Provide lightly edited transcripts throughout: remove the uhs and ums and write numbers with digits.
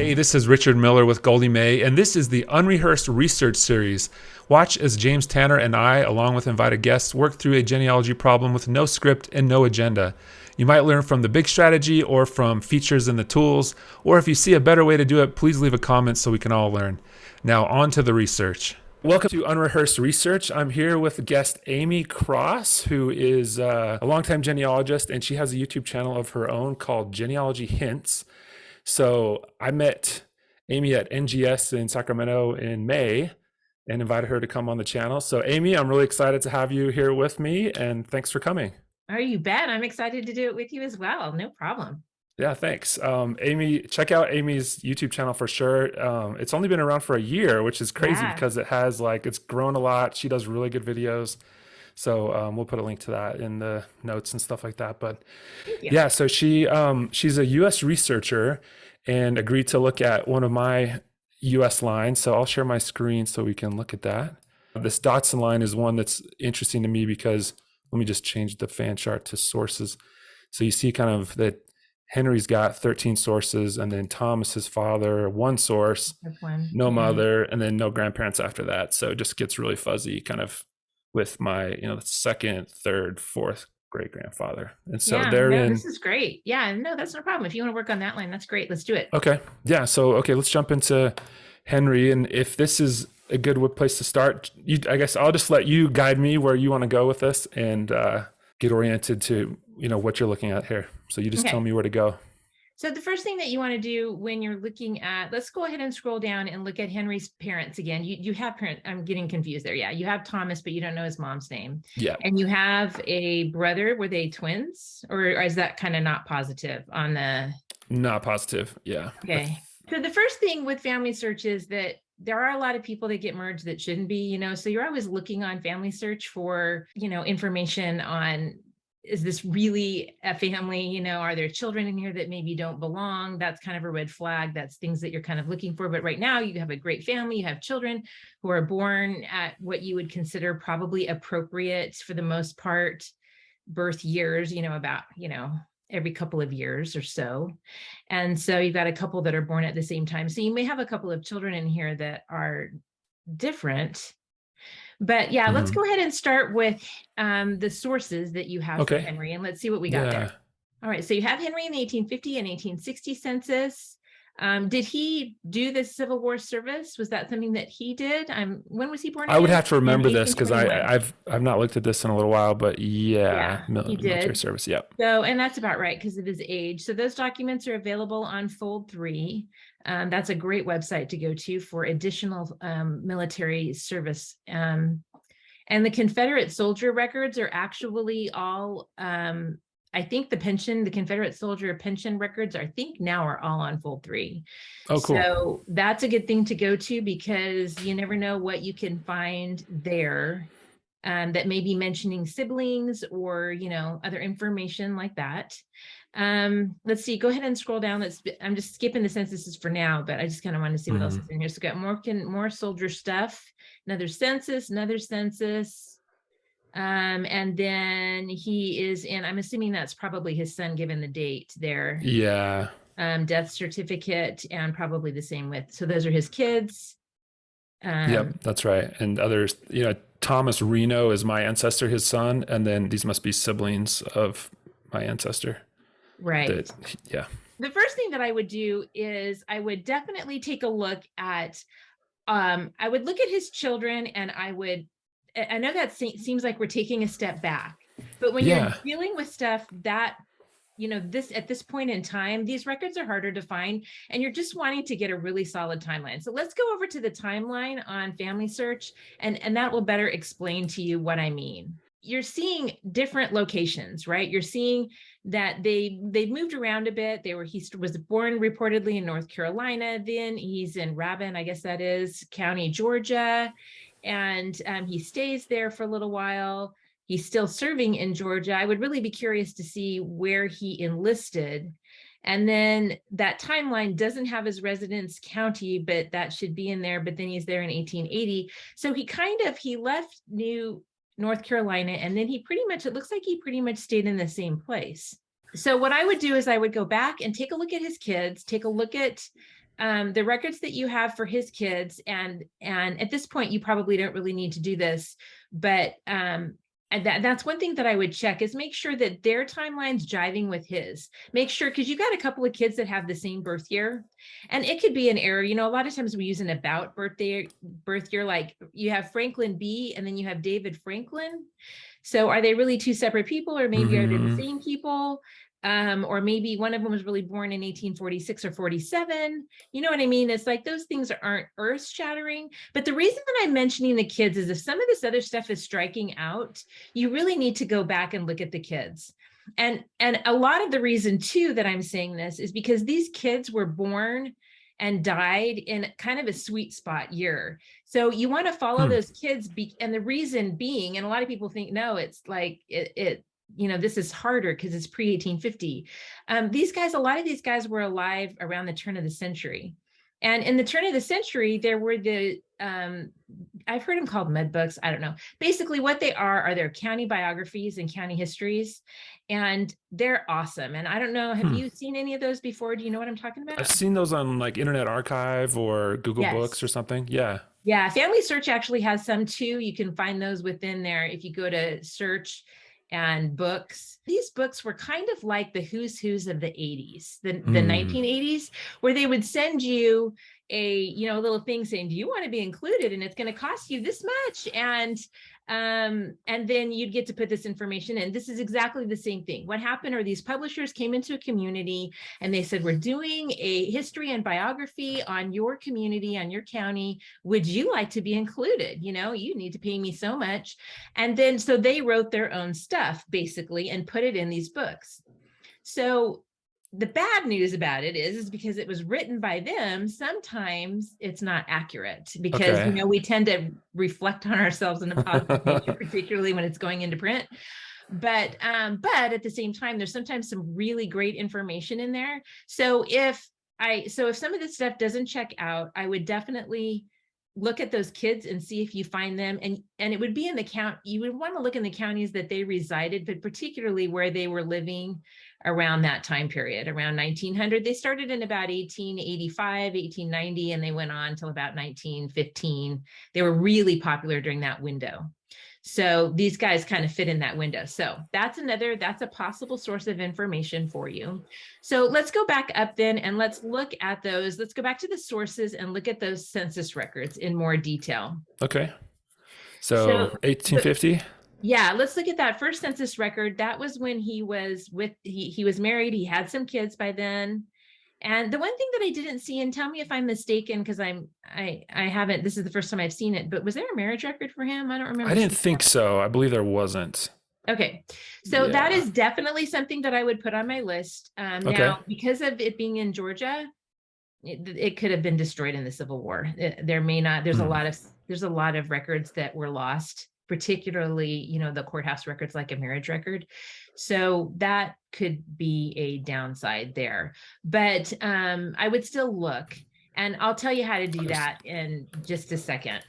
Hey, this is Richard Miller with Goldie May, and this is the Unrehearsed Research Series. Watch as James Tanner and I, along with invited guests, work through a genealogy problem with no script and no agenda. You might learn from the big strategy or from features in the tools, or if you see a better way to do it, please leave a comment so we can all learn. Now, on to the research. Welcome to Unrehearsed Research. I'm here with guest Aimee Cross, who is a longtime genealogist, and she has a YouTube channel of her own called Genealogy Hints. So I met Aimee at NGS in Sacramento in May and invited her to come on the channel. So Aimee, I'm really excited to have you here with me, and thanks for coming. Oh, you bet. I'm excited to do it with you as well. No problem. Yeah, thanks. Aimee, check out Aimee's YouTube channel for sure. It's only been around for a year, which is crazy Yeah. because it's grown a lot. She does really good videos. So we'll put a link to that in the notes and stuff like that. But Thank you. yeah, so she's a US researcher and agreed to look at one of my US lines. So I'll share my screen so we can look at that. This Dotson line is one that's interesting to me because let me just change the fan chart to sources. So you see kind of that Henry's got 13 sources, and then Thomas, his father, one source, That's one. no Yeah. mother, and then no grandparents after that. So it just gets really fuzzy kind of with my, the second, third, fourth great grandfather. And so Yeah. they're No, in. this is great. Yeah. No, that's no problem. If you want to work on that line, that's great. Let's do it. Okay. Yeah. So, okay, let's jump into Henry. And if this is a good place to start, I guess I'll just let you guide me where you want to go with this and get oriented to, what you're looking at here. So you just tell Okay. me where to go. So the first thing that you want to do when you're looking at, let's go ahead and scroll down and look at Henry's parents again. You have parent, I'm getting confused there. Yeah. You have Thomas, but you don't know his mom's name. Yeah. And you have a brother. Were they twins, or is that kind of not positive on the? Not positive. Yeah. Okay. So the first thing with family search is that there are a lot of people that get merged that shouldn't be, so you're always looking on family search for, information on, is this really a family? Are there children in here that maybe don't belong? That's kind of a red flag. That's things that you're kind of looking for. But right now you have a great family, you have children who are born at what you would consider probably appropriate for the most part birth years, about, every couple of years or so. And so you've got a couple that are born at the same time. So you may have a couple of children in here that are different. But yeah, let's go ahead and start with the sources that you have for Henry, and let's see what we got there. All right, so you have Henry in the 1850 and 1860 census. Did he do the Civil War service? Was that something that he did? When was he born? I would have to remember this because I've not looked at this in a little while, but yeah, military service. Yep. So, and that's about right because of his age. So those documents are available on Fold 3. That's a great website to go to for additional military service. And the Confederate soldier records are actually all, I think the Confederate soldier pension records, I think now are all on Fold 3. Oh, cool. So that's a good thing to go to because you never know what you can find there that may be mentioning siblings or, other information like that. Let's see, go ahead and scroll down. I'm just skipping the censuses for now, but I just kind of want to see what else is in here. So got more soldier stuff, another census. And then he is in, I'm assuming that's probably his son given the date there. Yeah. Death certificate and probably the same with, so those are his kids. Yep, that's right. And others, Thomas Reno is my ancestor, his son, and then these must be siblings of my ancestor. Right. Yeah. The first thing that I would do is I would definitely take a look at, I would look at his children, and I know that seems like we're taking a step back, but when you're dealing with stuff that, at this point in time, these records are harder to find, and you're just wanting to get a really solid timeline. So let's go over to the timeline on Family Search, and that will better explain to you what I mean. You're seeing different locations, right? You're seeing that they've moved around a bit. He was born reportedly in North Carolina. Then he's in Rabun, I guess that is County, Georgia. And he stays there for a little while. He's still serving in Georgia. I would really be curious to see where he enlisted. And then that timeline doesn't have his residence county, but that should be in there. But then he's there in 1880. So he left North Carolina, and then it looks like he pretty much stayed in the same place. So what I would do is I would go back and take a look at his kids, take a look at the records that you have for his kids, and at this point you probably don't really need to do this, but and that's one thing that I would check, is make sure that their timeline's jiving with his. Make sure, because you got a couple of kids that have the same birth year, and it could be an error. You know, a lot of times we use an about birth year, like you have Franklin B and then you have David Franklin. So are they really two separate people, or maybe are they the same people? Or maybe one of them was really born in 1846 or 47. You know what I mean? It's like those things aren't earth shattering. But the reason that I'm mentioning the kids is, if some of this other stuff is striking out, you really need to go back and look at the kids. And a lot of the reason too that I'm saying this is because these kids were born and died in kind of a sweet spot year. So you want to follow those kids, and the reason being, and a lot of people think, no, it's like you know, this is harder because it's pre-1850. These guys, a lot of these guys were alive around the turn of the century. And in the turn of the century, there were the, I've heard them called med books. I don't know. Basically what they are their county biographies and county histories. And they're awesome. And I don't know, have you seen any of those before? Do you know what I'm talking about? I've seen those on like Internet Archive or Google Books or something. Yeah. Yeah. FamilySearch actually has some too. You can find those within there if you go to search and books. These books were kind of like the who's of the 80s, the 1980s, where they would send you a, you know, little thing saying, do you want to be included? And it's going to cost you this much. And then you'd get to put this information in. This is exactly the same thing. What happened are these publishers came into a community and they said, we're doing a history and biography on your community, on your county. Would you like to be included? You know, you need to pay me so much. And then, so they wrote their own stuff basically and put it in these books. So the bad news about it is because it was written by them, sometimes it's not accurate, because you know, we tend to reflect on ourselves in a positive nature, particularly when it's going into print. But at the same time, there's sometimes some really great information in there. So if some of this stuff doesn't check out, I would definitely look at those kids and see if you find them. And it would be in the count, you would want to look in the counties that they resided, but particularly where they were living around that time period, around 1900. They started in about 1885, 1890, and they went on till about 1915. They were really popular during that window. So these guys kind of fit in that window. So that's a possible source of information for you. So let's go back up then and let's look at those. Let's go back to the sources and look at those census records in more detail. Okay. So 1850? Yeah, let's look at that first census record. That was when he was he was married. He had some kids by then. And the one thing that I didn't see, and tell me if I'm mistaken, because I haven't, this is the first time I've seen it, but was there a marriage record for him? I don't remember. I didn't think so. I believe there wasn't. Okay. So that is definitely something that I would put on my list. Now, because of it being in Georgia, it could have been destroyed in the Civil War. There may not, there's a lot of records that were lost, particularly, you know, the courthouse records, like a marriage record. So that could be a downside there, but I would still look, and I'll tell you how to do that in just a second.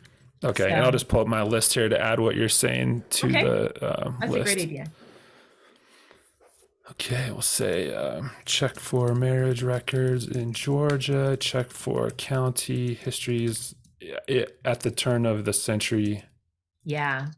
Okay. So, and I'll just pull up my list here to add what you're saying to the That's list. a great idea. Okay, we'll say check for marriage records in Georgia, check for county histories at the turn of the century. Yeah.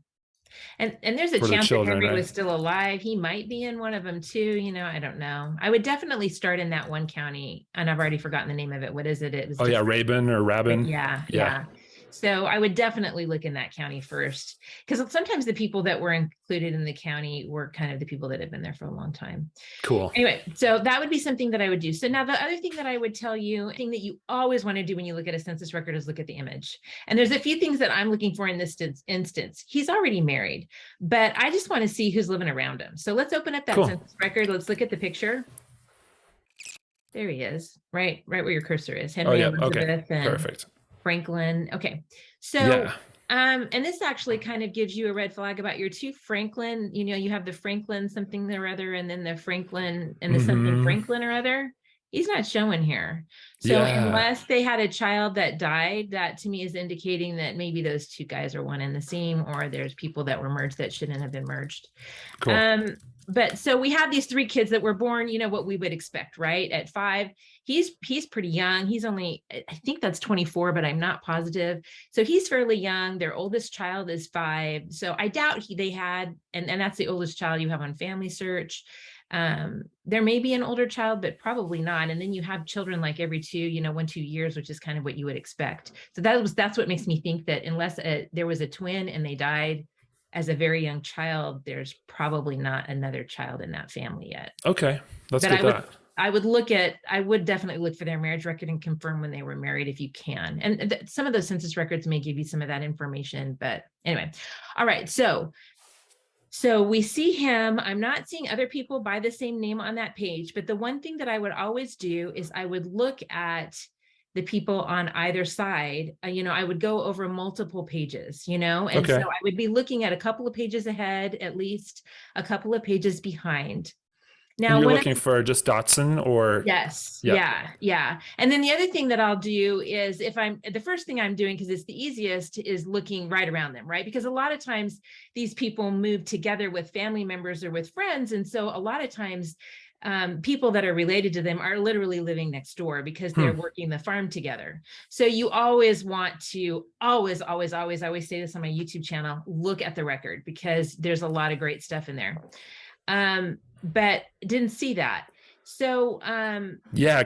And there's a chance that Henry was still alive. He might be in one of them too. You know, I don't know. I would definitely start in that one county, and I've already forgotten the name of it. What is it? It was Rabun. Yeah. So I would definitely look in that county first, because sometimes the people that were included in the county were kind of the people that have been there for a long time. Cool. Anyway, so that would be something that I would do. So now the other thing that I would tell you, thing that you always want to do when you look at a census record, is look at the image. And there's a few things that I'm looking for in this instance. He's already married, but I just want to see who's living around him. So let's open up that census record. Let's look at the picture. There he is, right where your cursor is. Henry Elizabeth and perfect. Franklin. Okay. So, and this actually kind of gives you a red flag about your two Franklin. You know, you have the Franklin something or other, and then the Franklin and the something Franklin or other. He's not showing here. So unless they had a child that died, that to me is indicating that maybe those two guys are one and the same, or there's people that were merged that shouldn't have been merged. Cool. but so we have these 3 kids that were born, what we would expect, right? At 5, he's pretty young. He's only, I think that's 24, but I'm not positive. So he's fairly young. Their oldest child is 5. So I doubt they had, and that's the oldest child you have on Family Search. There may be an older child, but probably not. And then you have children like every 1-2 years, which is kind of what you would expect. So that's what makes me think that unless there was a twin and they died as a very young child, there's probably not another child in that family yet. Okay, let's But get that. I would definitely look for their marriage record and confirm when they were married if you can. And some of those census records may give you some of that information, but anyway. All right. So we see him. I'm not seeing other people by the same name on that page, but the one thing that I would always do is I would look at the people on either side. I would go over multiple pages, and Okay. so I would be looking at a couple of pages ahead, at least a couple of pages behind. And Now, you're looking for just Dotson or? yes, Yeah. yeah. And then the other thing that I'll do is the first thing I'm doing, because it's the easiest, is looking right around them, right? Because a lot of times these people move together with family members or with friends. And so a lot of times people that are related to them are literally living next door because they're working the farm together. So you always want to always say this on my YouTube channel, look at the record, because there's a lot of great stuff in there. But didn't see that. So yeah,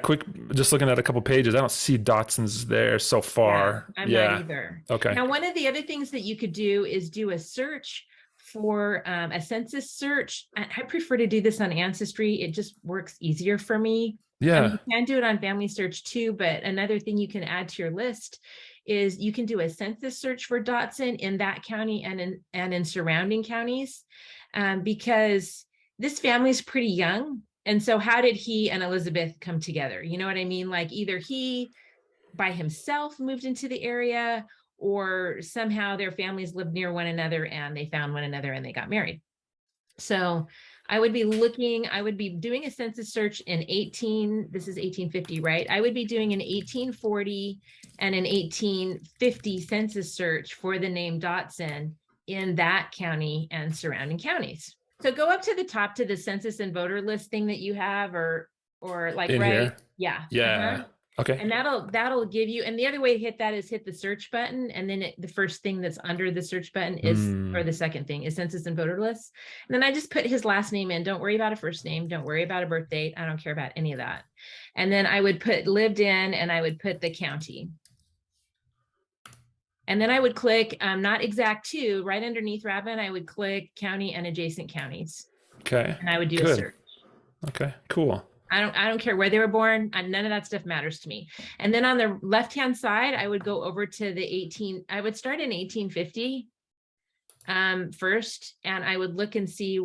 just looking at a couple pages, I don't see Dotson's there so far. I'm not either. Okay. Now, one of the other things that you could do is do a search for a census search. I prefer to do this on Ancestry. It just works easier for me. Yeah. You can do it on Family Search too, but another thing you can add to your list is you can do a census search for Dotson in that county and in surrounding counties, because this family is pretty young. And so how did he and Elizabeth come together? You know what I mean? Like either he by himself moved into the area, or somehow their families lived near one another and they found one another and they got married. So I would be doing a census search this is 1850, right? I would be doing an 1840 and an 1850 census search for the name Dotson in that county and surrounding counties. So go up to the top to the census and voter list thing that you have, or like in right here. Yeah. Okay. And that'll give you, and the other way to hit that is hit the search button, and then the first thing that's under the search button is, or the second thing is census and voter lists. And then I just put his last name in. Don't worry about a first name. Don't worry about a birth date. I don't care about any of that. And then I would put lived in, and I would put the county. And then I would click not exact to, right underneath Rabun, I would click county and adjacent counties. Okay. And I would do a search. Okay, cool. I don't care where they were born. None of that stuff matters to me. And then on the left-hand side, I would go over to I would start in 1850 first, and I would look and see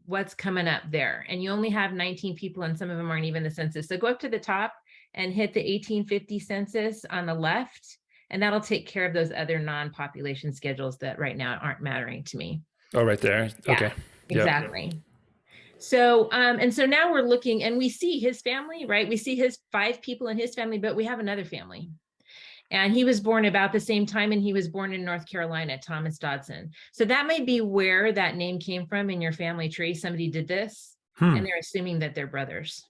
what's coming up there. And you only have 19 people, and some of them aren't even the census. So go up to the top and hit the 1850 census on the left, and that'll take care of those other non-population schedules that right now aren't mattering to me. Oh, right there. Yeah, okay. Exactly. Yep. So, and so now we're looking and we see his family, right? We see his 5 people in his family, but we have another family. And he was born about the same time, and he was born in North Carolina, Thomas Dodson. So that might be where that name came from in your family tree. Somebody did this, and they're assuming that they're brothers.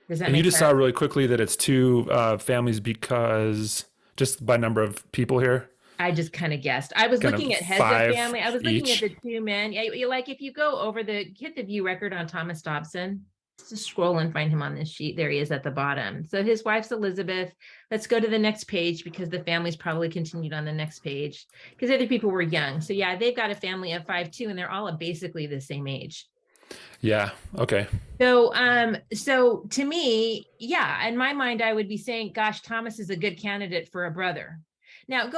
Does that make sense? And you just saw really quickly that it's 2 families because just by number of people here? I just kind of guessed. I was looking at heads of family. I was looking at the 2 men. Yeah, like if you go over hit the view record on Thomas Dobson, just scroll and find him on this sheet. There he is at the bottom. So his wife's Elizabeth. Let's go to the next page, because the family's probably continued on the next page because other people were young. So yeah, they've got a family of 5 too, and they're all basically the same age. Yeah. Okay. So, so to me, yeah, in my mind, I would be saying, gosh, Thomas is a good candidate for a brother. Now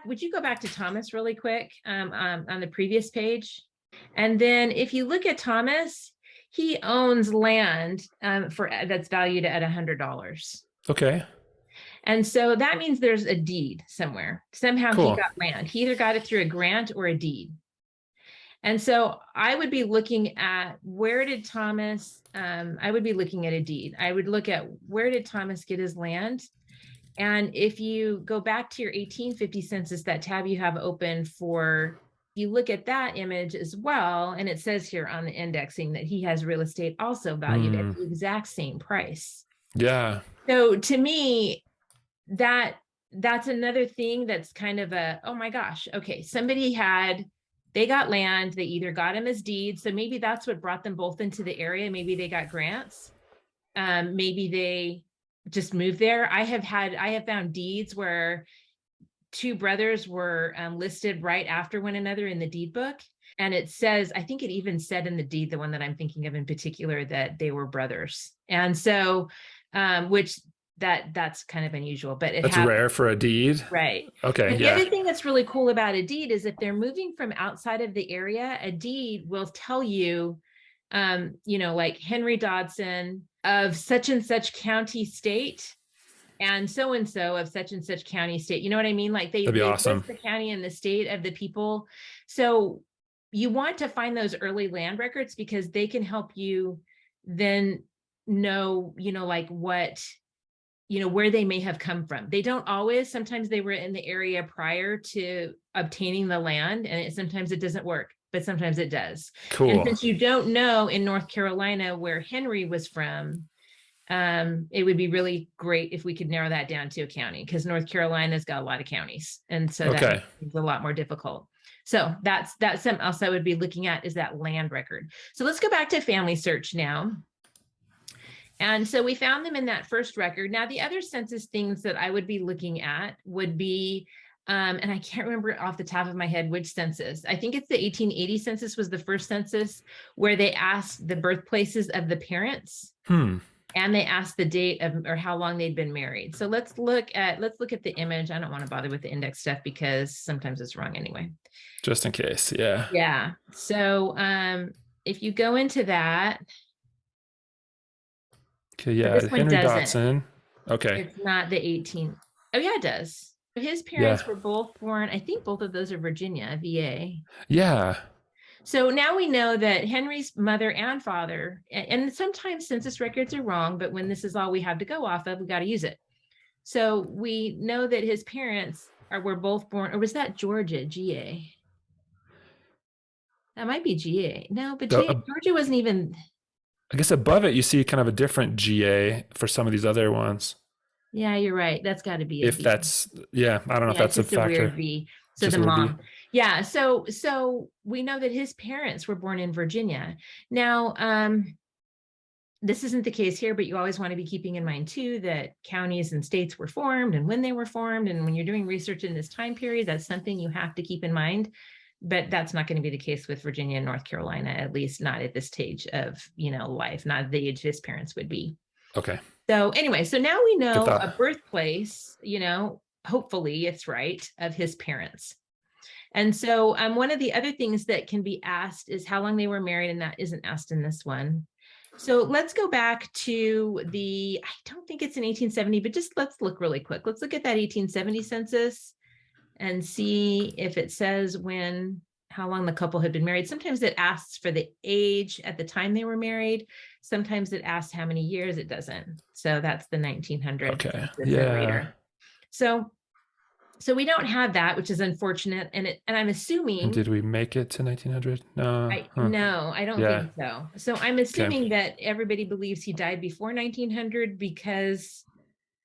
would you go back to Thomas really quick on the previous page? And then if you look at Thomas, he owns land that's valued at $100. Okay. And so that means there's a deed somewhere. Somehow He got land. He either got it through a grant or a deed. And so I would be looking at where did Thomas, I would be looking at a deed. I would look at where did Thomas get his land? And if you go back to your 1850 census, that tab you have open for you look at that image as well, and it says here on the indexing that he has real estate also valued at the exact same price. Yeah. So to me, that's another thing that's kind of a, oh my gosh, okay, they got land, they either got them as deeds, so maybe that's what brought them both into the area. Maybe they got grants. Maybe they just moved there. I have found deeds where two brothers were listed right after one another in the deed book. And it says, I think it even said in the deed, the one that I'm thinking of in particular, that they were brothers. And so, that's kind of unusual, but That's rare for a deed. Right. Okay. But the Yeah. other thing that's really cool about a deed is if they're moving from outside of the area, a deed will tell you, like Henry Dodson of such and such county state and so of such and such county state. You know what I mean? Like they That'd be awesome. list the county and the state of the people. So you want to find those early land records because they can help you then know, like what, where they may have come from. They don't always, sometimes they were in the area prior to obtaining the land, and sometimes it doesn't work, but sometimes it does. Cool. And since you don't know in North Carolina where Henry was from, it would be really great if we could narrow that down to a county, because North Carolina's got a lot of counties. And so that is a lot more difficult. So that's something else I would be looking at, is that land record. So let's go back to FamilySearch now. And so we found them in that first record. Now, the other census things that I would be looking at would be, and I can't remember off the top of my head which census. I think it's the 1880 census was the first census where they asked the birthplaces of the parents. And they asked the date of, or how long they'd been married. So let's look at the image. I don't want to bother with the index stuff because sometimes it's wrong anyway. Just in case. Yeah. Yeah. So if you go into that. Okay. Yeah. Henry Dotson. Okay. It's not the 18. Oh yeah, it does. His parents were both born. I think both of those are Virginia, VA. Yeah. So now we know that Henry's mother and father, and sometimes census records are wrong, but when this is all we have to go off of, we got to use it. So we know that his parents were both born, or was that Georgia, GA? That might be GA. No, but Georgia wasn't even. I guess above it, you see kind of a different GA for some of these other ones. Yeah, you're right. That's got to be if that's, I don't know if that's a factor. Weird V. So just the mom. Yeah. So we know that his parents were born in Virginia. Now, this isn't the case here, but you always want to be keeping in mind too, that counties and states were formed and when they were formed. And when you're doing research in this time period, that's something you have to keep in mind, but that's not going to be the case with Virginia and North Carolina, at least not at this stage of, life, not the age his parents would be. Okay. So anyway, so now we know a birthplace, hopefully it's right, of his parents. And so one of the other things that can be asked is how long they were married, and that isn't asked in this one. So let's go back to I don't think it's in 1870, but just let's look really quick. Let's look at that 1870 census and see if it says how long the couple had been married. Sometimes it asks for the age at the time they were married. Sometimes it asks how many years. It doesn't. So that's the 1900. Okay. Yeah. So we don't have that, which is unfortunate. And I'm assuming. And did we make it to 1900? No. No, I don't think so. So I'm assuming that everybody believes he died before 1900 because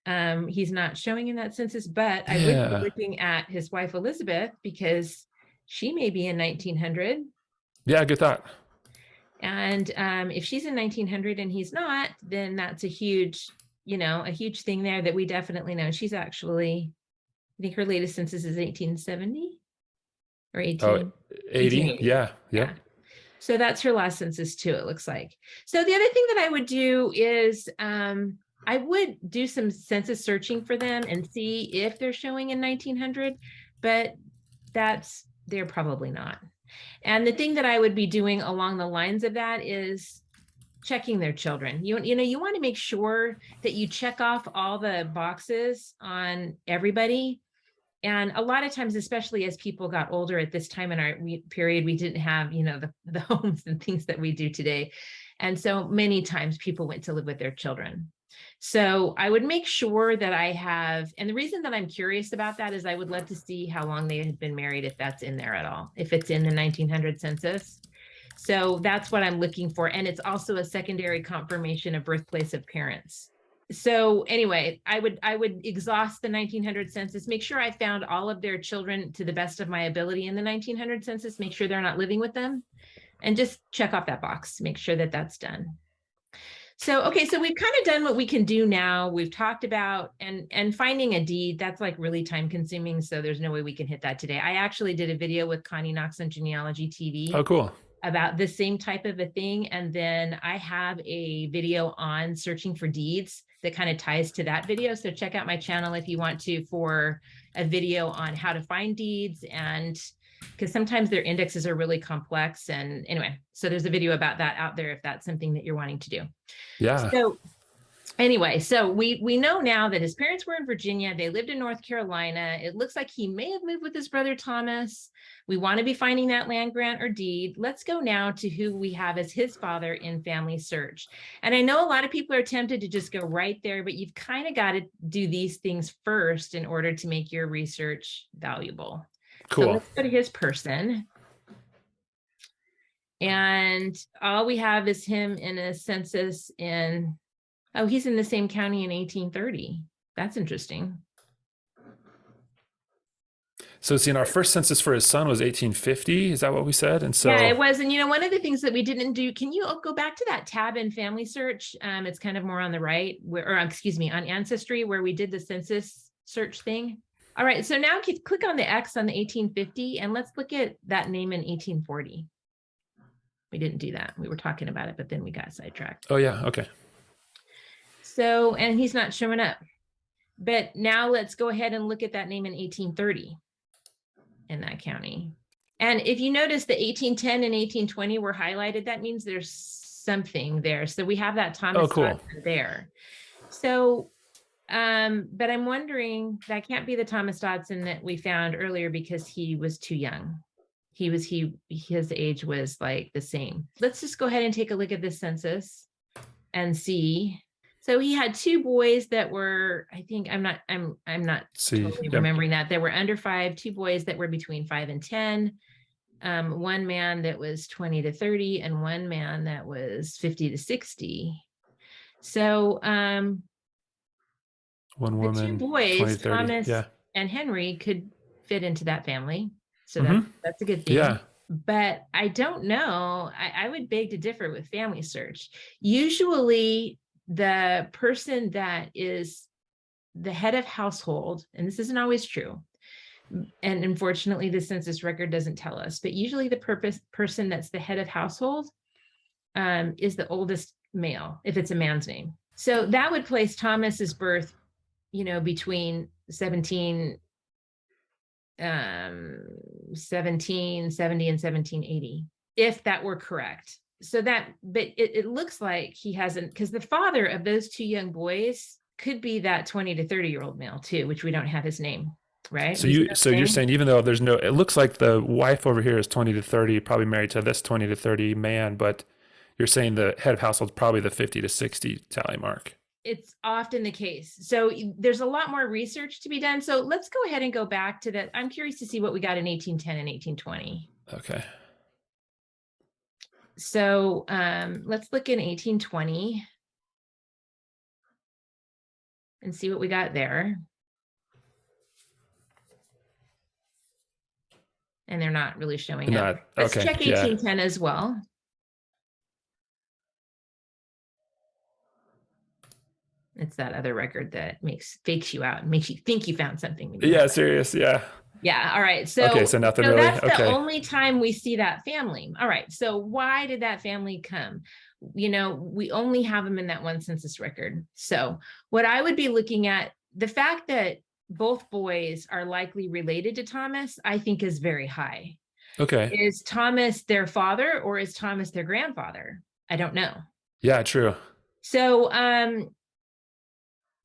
he's not showing in that census. But I would be looking at his wife Elizabeth because she may be in 1900. Yeah, good thought. And if she's in 1900 and he's not, then that's a huge thing there that we definitely know. She's actually, I think her latest census is 1870 or 1880. Yeah. So that's her last census too, it looks like. So the other thing that I would do is I would do some census searching for them and see if they're showing in 1900, but they're probably not. And the thing that I would be doing along the lines of that is checking their children. You want to make sure that you check off all the boxes on everybody. And a lot of times, especially as people got older at this time in our period, we didn't have, the homes and things that we do today. And so many times people went to live with their children. So I would make sure that I have, and the reason that I'm curious about that is I would love to see how long they had been married, if that's in there at all, if it's in the 1900 census. So that's what I'm looking for. And it's also a secondary confirmation of birthplace of parents. So anyway, I would exhaust the 1900 census, make sure I found all of their children to the best of my ability in the 1900 census, make sure they're not living with them, and just check off that box, make sure that that's done. So, okay, so we've kind of done what we can do now. We've talked about and finding a deed, that's like really time consuming. So there's no way we can hit that today. I actually did a video with Connie Knox on Genealogy TV. Oh, cool. About the same type of a thing. And then I have a video on searching for deeds that kind of ties to that video. So check out my channel if you want to, for a video on how to find deeds, and because sometimes their indexes are really complex. And anyway, so there's a video about that out there if that's something that you're wanting to do. Yeah. So anyway, so we know now that his parents were in Virginia. They lived in North Carolina. It looks like he may have moved with his brother Thomas. We want to be finding that land grant or deed. Let's go now to who we have as his father in FamilySearch. And I know a lot of people are tempted to just go right there, but you've kind of got to do these things first in order to make your research valuable. Cool. So let's go to his person. And all we have is him in a census in, oh, he's in the same county in 1830. That's interesting. So see, in our first census for his son was 1850. Is that what we said? And so yeah, it was. And you know, one of the things that we didn't do, can you go back to that tab in FamilySearch? It's kind of more on the right, where, or excuse me, on Ancestry, where we did the census search thing. All right, so now click on the X on the 1850, and let's look at that name in 1840. We didn't do that. We were talking about it, but then we got sidetracked. Oh yeah, okay. So, and he's not showing up. But now let's go ahead and look at that name in 1830 in that county. And if you notice the 1810 and 1820 were highlighted, that means there's something there. So we have that Thomas cool. there. So, but I'm wondering, that can't be the Thomas Dodson that we found earlier because he was too young. His age was like the same. Let's just go ahead and take a look at this census and see. So he had two boys that were, I think, I'm not totally remembering that. They were under 5, 2 boys that were between 5 and 10. One man that was 20 to 30 and one man that was 50 to 60. So one woman, the 2 boys, 20, 30. Thomas and Henry, could fit into that family. So that's a good thing. Yeah. But I don't know. I would beg to differ with FamilySearch. Usually the person that is the head of household, and this isn't always true, and unfortunately the census record doesn't tell us, but usually the person that's the head of household is the oldest male, if it's a man's name. So that would place Thomas's birth, between 1770 and 1780, if that were correct. So that, but it looks like he hasn't, because the father of those 2 young boys could be that 20 to 30-year-old male too, which we don't have his name, right? So you're saying, even though there's no, it looks like the wife over here is 20 to 30, probably married to this 20 to 30 man, but you're saying the head of household is probably the 50 to 60 tally mark. It's often the case. So there's a lot more research to be done. So let's go ahead and go back to that. I'm curious to see what we got in 1810 and 1820. Okay. So let's look in 1820 and see what we got there. And they're not really showing up. Let's check 1810 as well. It's that other record that fakes you out and makes you think you found something. Yeah, serious. Yeah. Yeah. All right. So, so nothing really. That's the only time we see that family. All right. So why did that family come? We only have them in that one census record. So what I would be looking at, the fact that both boys are likely related to Thomas, I think is very high. Okay. Is Thomas their father or is Thomas their grandfather? I don't know. Yeah, true. So,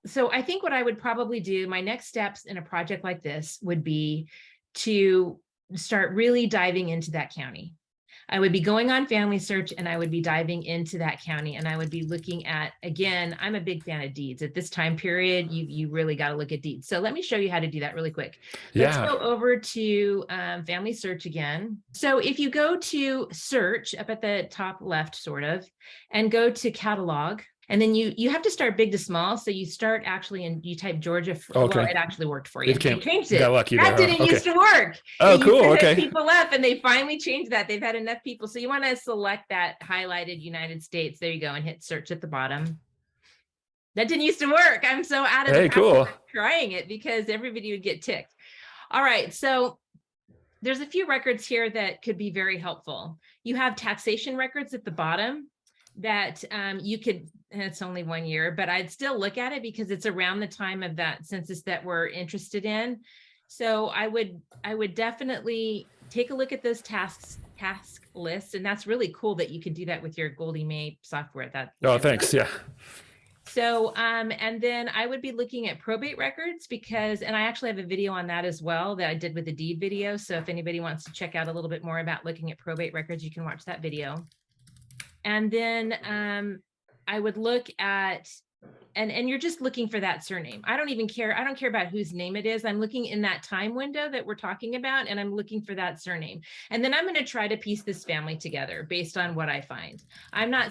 so I think what I would probably do, my next steps in a project like this would be to start really diving into that county. I would be going on FamilySearch and I would be diving into that county and I would be looking at, again, I'm a big fan of deeds. At this time period, you really got to look at deeds. So let me show you how to do that really quick. Let's Yeah. go over to FamilySearch again. So if you go to search up at the top left, sort of, and go to catalog, and then you have to start big to small. So you start actually and you type Georgia. Okay. Well, it actually worked for you. It came. They changed it. Got lucky that there. didn't Okay. used to work. Oh, It cool. used to Okay. hit people up, and they finally changed that. They've had enough people. So you want to select that highlighted United States. There you go, and hit search at the bottom. That didn't used to work. I'm so out of the cool. trying it because everybody would get ticked. All right, so there's a few records here that could be very helpful. You have taxation records at the bottom that you could, and it's only 1 year, but I'd still look at it because it's around the time of that census that we're interested in. So I would definitely take a look at those task lists, and that's really cool that you can do that with your Goldie May software. Thanks. Yeah. So, and then I would be looking at probate records because, and I actually have a video on that as well that I did with the deed video. So if anybody wants to check out a little bit more about looking at probate records, you can watch that video. And then I would look at, and you're just looking for that surname. I don't even care. I don't care about whose name it is. I'm looking in that time window that we're talking about, and I'm looking for that surname. And then I'm going to try to piece this family together based on what I find.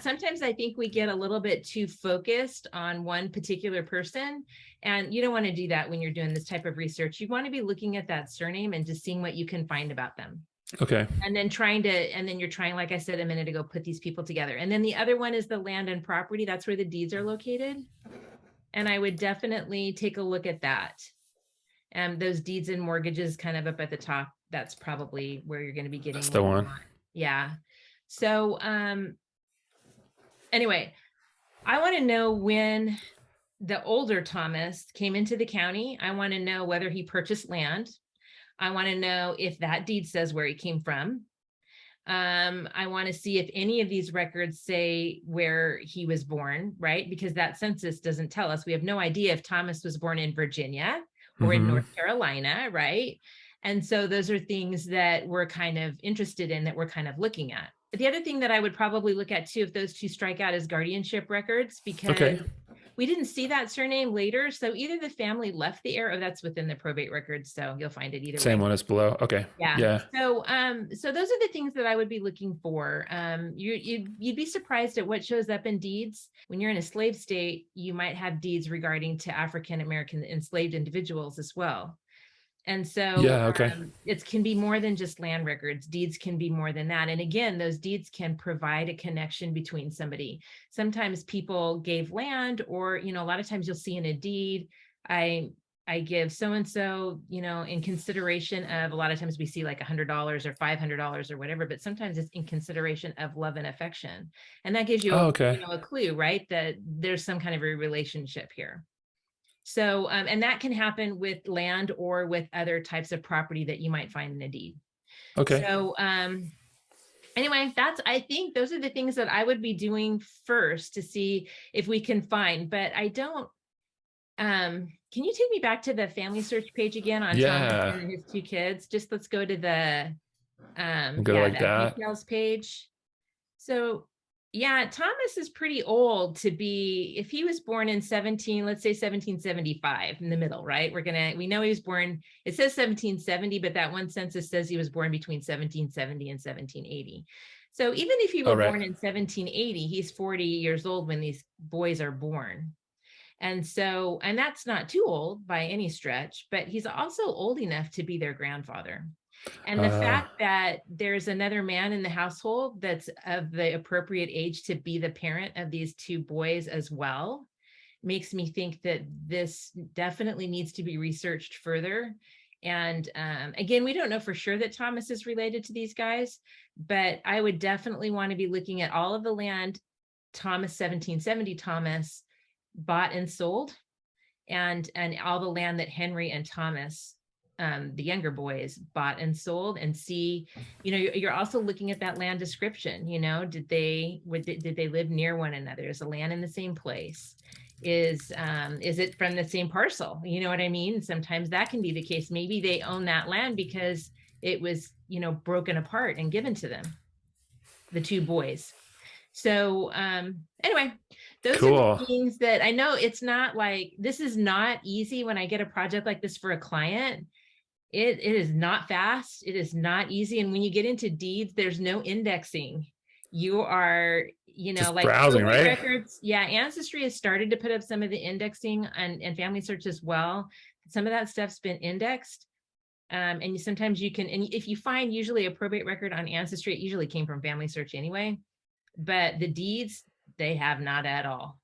Sometimes I think we get a little bit too focused on one particular person, and you don't want to do that when you're doing this type of research. You want to be looking at that surname and just seeing what you can find about them. Okay. And then you're trying, like I said a minute ago, put these people together. And then the other one is the land and property. That's where the deeds are located. And I would definitely take a look at that. Those deeds and mortgages kind of up at the top. That's probably where you're going to be getting. That's the one. Yeah. So anyway, I want to know when the older Thomas came into the county. I want to know whether he purchased land. I want to know if that deed says where he came from. I want to see if any of these records say where he was born, right? Because that census doesn't tell us. We have no idea if Thomas was born in Virginia or in North Carolina, right? And so those are things that we're kind of interested in, that we're kind of looking at. The other thing that I would probably look at too, if those two strike out, is guardianship records, because we didn't see that surname later. So either the family left the area, or that's within the probate records. So you'll find it either way. Same one as below. Okay. Yeah. So those are the things that I would be looking for. You'd be surprised at what shows up in deeds. When you're in a slave state, you might have deeds regarding to African American enslaved individuals as well. And so it can be more than just land records. Deeds can be more than that. And again, those deeds can provide a connection between somebody. Sometimes people gave land, or, a lot of times you'll see in a deed, I give so-and-so, in consideration of, a lot of times we see like $100 or $500 or whatever, but sometimes it's in consideration of love and affection. And that gives you a clue, right? That there's some kind of a relationship here. So, and that can happen with land or with other types of property that you might find in a deed. Okay. So, anyway, I think those are the things that I would be doing first to see if we can find, but I don't, can you take me back to the FamilySearch page again on Thomas and his two kids? Just let's go to the, that details page. So, yeah, Thomas is pretty old to be, if he was born in let's say 1775 in the middle, right? We know he was born, it says 1770, but that one census says he was born between 1770 and 1780. So even if he was born in 1780, he's 40 years old when these boys are born. And so, and that's not too old by any stretch, but he's also old enough to be their grandfather. And the fact that there's another man in the household that's of the appropriate age to be the parent of these two boys as well makes me think that this definitely needs to be researched further. And again, we don't know for sure that Thomas is related to these guys, but I would definitely want to be looking at all of the land Thomas, 1770 Thomas, bought and sold, and all the land that Henry and Thomas, the younger boys, bought and sold, and see, you're also looking at that land description. Did they live near one another? Is the land in the same place? Is it from the same parcel? You know what I mean? Sometimes that can be the case. Maybe they own that land because it was, broken apart and given to them. the two boys. So anyway, those are the Cool. things that I know. It's not like, this is not easy when I get a project like this for a client. It is not fast. It is not easy. And when you get into deeds, there's no indexing. You are, Just like browsing, probate right? records. Yeah, Ancestry has started to put up some of the indexing and Family Search as well. Some of that stuff's been indexed. And sometimes you can, and if you find usually a probate record on Ancestry, it usually came from Family Search anyway. But the deeds, they have not at all.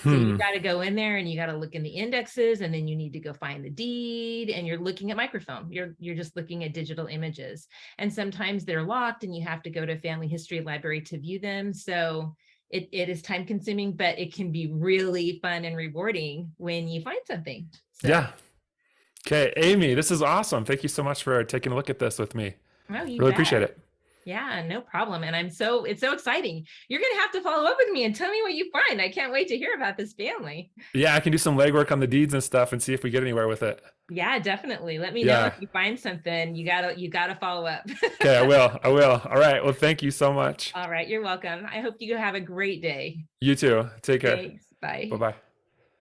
So you got to go in there and you got to look in the indexes, and then you need to go find the deed, and you're looking at microfilm. You're just looking at digital images, and sometimes they're locked and you have to go to a family history library to view them. So it is time consuming, but it can be really fun and rewarding when you find something. So. Yeah. Okay, Aimee, this is awesome. Thank you so much for taking a look at this with me. Oh, you Really bet. appreciate it. Yeah, no problem. And it's so exciting. You're going to have to follow up with me and tell me what you find. I can't wait to hear about this family. Yeah, I can do some legwork on the deeds and stuff and see if we get anywhere with it. Yeah, definitely. Let me know if you find something. You gotta follow up. Okay, I will. All right. Well, thank you so much. All right, you're welcome. I hope you have a great day. You too. Take care. Thanks. Bye. Bye-bye.